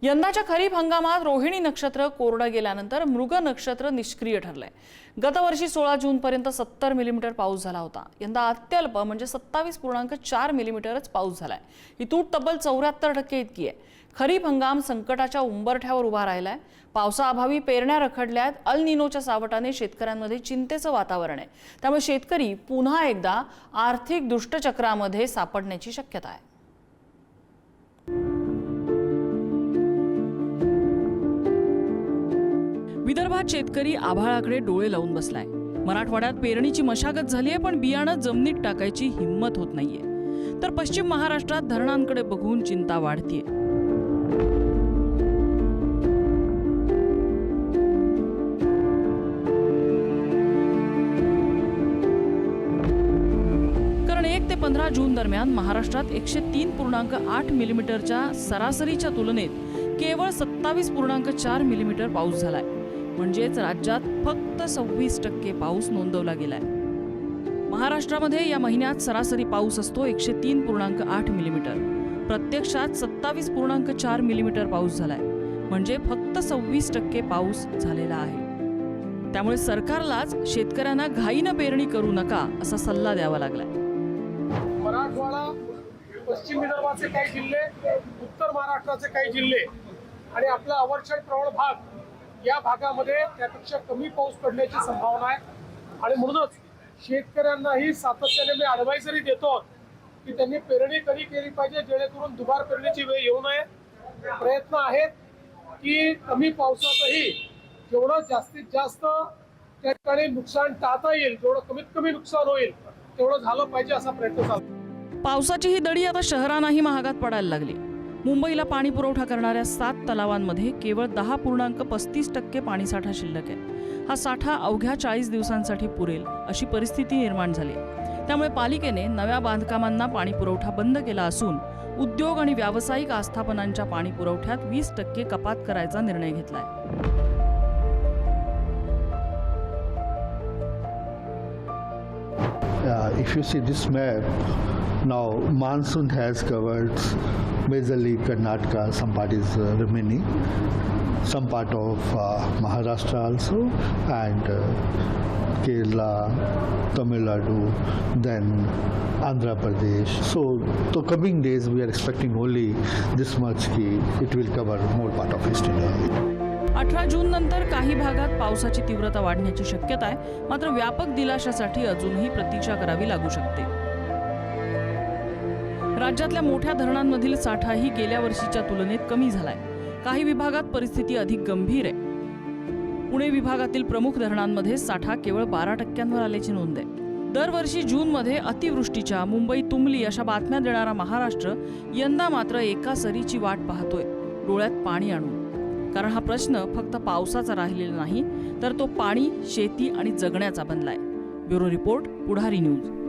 यंदाच्या खरीप हंगामात रोहिणी नक्षत्र कोरडं गेल्यानंतर मृग नक्षत्र निष्क्रिय ठरलंय। गतवर्षी 16 जून पर्यंत 70 मिलीमीटर पाऊस झाला होता। यंदा अत्यल्प म्हणजे 27.4 मिलीमीटरच पाऊस झालाय। ही तूट तब्बल 74% इतकी आहे। खरीप हंगाम संकटाच्या उंबरठ्यावर उभा राहिलाय। पावसाअभावी पेरण्या रखडल्यात। अल निनोच्या सावटाने शेतकऱ्यांमध्ये चिंतेचं वातावरण आहे। त्यामुळे शेतकरी पुन्हा एकदा आर्थिक दुष्टचक्रामध्ये सापडण्याची शक्यता आहे। विदर्भात शेतकरी आभाळाकडे डोळे लावून बसलाय। मराठवाड्यात पेरणीची मशागत झाली आहे, पण बियाणं जमिनीत टाकायची हिम्मत होत नाहीये। तर पश्चिम महाराष्ट्रात धरणांकडे बघून चिंता वाढतीये। कारण 1 ते 15 जून दरम्यान महाराष्ट्रात 103.8 मिलीमीटरच्या सरासरीच्या तुलनेत केवळ 27.4 मिलीमीटर पाऊस झालाय। म्हणजेच राज्यात फक्त 26% पाऊस नोंदवला गेलाय। महाराष्ट्रामध्ये या महिन्यात सरासरी पाऊस असतो 103.8 मिलीमीटर। प्रत्यक्षात 27.4 मिलीमीटर पाऊस झालाय, म्हणजे फक्त 26% पाऊस झालेला आहे। त्यामुळे सरकारलाच शेतकऱ्यांना घाईनं पेरणी करू नका असा सल्ला द्यावा लागलाय। मराठवाडा, पश्चिम विदर्भाचे काही जिल्हे, उत्तर महाराष्ट्राचे काही जिल्हे आणि आपला अवर्षण प्रवण भाग या भागामध्ये त्यापेक्षा कमी पाऊस पडण्याची संभावना आहे। आणि म्हणूनच शेतकऱ्यांनाही सातत्याने मी ॲडवायझरी देतो की त्यांनी पेरणी कधी केली पाहिजे, जेणेकरून दुबार पेरणीची वेळ येऊ नये। प्रयत्न आहेत की कमी पावसातही जेवढं जास्तीत जास्त त्या ठिकाणी नुकसान टाळता येईल, जेवढं कमीत कमी नुकसान होईल तेवढं झालं पाहिजे असा प्रयत्न चालू आहे। पावसाची ही दडी आता शहरांनाही महागात पडायला लागली। मुंबईला पाणी पुरवठा करणाऱ्या 7 तलावांमध्ये केवळ 10.35% पाणीसाठा शिल्लक आहे। हा साठा अवघ्या 40 दिवसांसाठी पुरेल अशी परिस्थिती निर्माण झाली। त्यामुळे पालिकेने नव्या बांधकामांना पाणी पुरवठा बंद केला असून उद्योग आणि व्यावसायिक आस्थापनांच्या पाणी पुरवठ्यात 20% कपात करायचा निर्णय घेतलाय। If you see this map, now monsoon has covered majorly Karnataka, some part is remaining, some part of Maharashtra also, and Kerala, Tamil Nadu, then Andhra Pradesh. So the coming days we are expecting only this much ki it will cover more part of East India. 18 जून नंतर काही भागात पावसाची तीव्रता वाढण्याची शक्यता आहे। मात्र व्यापक दिलाशासाठी अजूनही प्रतीक्षा करावी लागू शकते। राज्यातल्या मोठ्या धरणांमधील साठाही गेल्या वर्षीच्या तुलनेत कमी झालाय। काही विभागात परिस्थिती अधिक गंभीर आहे। पुणे विभागातील प्रमुख धरणांमध्ये साठा केवळ 12%वर आल्याची नोंद आहे। दरवर्षी जूनमध्ये अतिवृष्टीच्या मुंबई तुंबली अशा बातम्या देणारा महाराष्ट्र यंदा मात्र एका सरीची वाट पाहतोय, डोळ्यात पाणी आणून। कारण हा प्रश्न फक्त पावसाचा राहिलेला नाही, तर तो पाणी, शेती आणि जगण्याचा बनलाय। ब्युरो रिपोर्ट, पुढारी न्यूज।